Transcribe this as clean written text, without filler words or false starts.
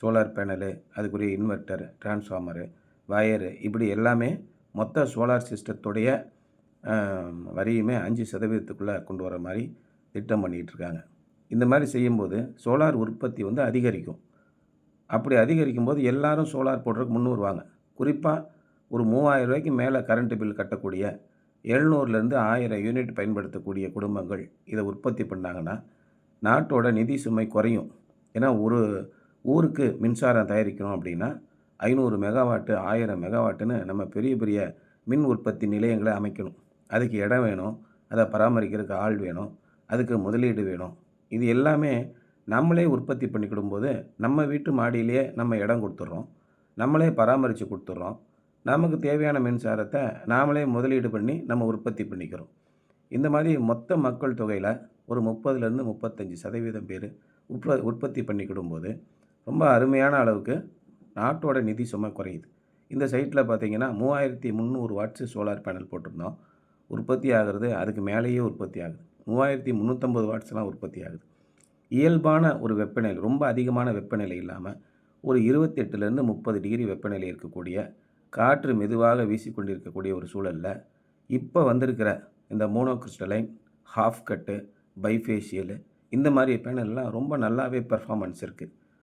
Solar panel, அதுக்குரிய inverter, transformer, wire இப்படி எல்லாமே மொத்த சோலார் சிஸ்டத்துடைய அ வரியுமே 5% கொண்டு வர மாரி திட்டம் பண்ணிகிட்ருக்காங்க. இந்த மாரி செய்யும்போது சோலார் உற்பத்தி வந்து அதிகரிக்கும். அப்படி அதிகரிக்கும்போது எல்லாரும் சோலார் போடுறதுக்கு முன் வருவாங்க. குறிப்பா ஒரு ரூ. 3000க்கு மேல கரண்ட் பில் கட்டக்கூடிய 700லேருந்து 1000 யூனிட் பயன்படுத்தக்கூடிய குடும்பங்கள் இத உற்பத்தி பண்ணாங்கன்னா, நாட்டோட நிதி சுமை குறையும். ஏன்னா ஒரு ஊருக்கு மின்சாரம் தயாரிக்கணும் அப்படின்னா 500 மெகாவாட்டு, 1000 மெகாவாட்டுன்னு நம்ம பெரிய பெரிய மின் உற்பத்தி நிலையங்கள அமைக்கணும். அதுக்கு இடம் வேணும். அத பராமரிக்கிறதுக்கு ஆள் வேணும். அதுக்கு முதலீடு வேணும். இது எல்லாமே நம்மளே உற்பத்தி பண்ணிக்கிடும்போது, நம்ம வீட்டு மாடியிலேயே நம்ம இடம் குடுத்துடுறோம். நம்மளே பராமரிச்சு குடுத்துடுறோம். நமக்கு தேவையான மின்சாரத்த நாமளே முதலீடு பண்ணி நம்ம உற்பத்தி பண்ணிக்கிறோம். இந்த மாரி மொத்த மக்கள் தொகையில ஒரு 30லேருந்து 35% பேரு உற்பத்தி பண்ணிக்கிடும்போது, ரொம்ப அருமையான அளவுக்கு நாட்டோட நிதி சுமை குறையுது. இந்த சைட்ல பார்த்தீங்கன்னா, 3300 வாட்ஸ் சோலார் பேனல் போட்டிருந்தோம். உற்பத்தி ஆகுறது அதுக்கு மேலேயே உற்பத்தி ஆகுது. 3350 வாட்ஸ்லாம் உற்பத்தி ஆகுது. இயல்பான ஒரு வெப்பநிலை, ரொம்ப அதிகமான வெப்பநிலை இல்லாம, ஒரு 28லேருந்து 30 டிகிரி வெப்பநிலை இருக்கக்கூடிய, காற்று மெதுவாக வீசிக்கொண்டிருக்கக்கூடிய ஒரு சூழல்ல, இப்ப வந்திருக்கிற இந்த மோனோ கிரிஸ்டலைன், ஹாஃப் கட்டு, பைஃபேஷியலு இந்த மாரி பேனல்லாம் ரொம்ப நல்லாவே பெர்ஃபார்மன்ஸ் இருக்கு.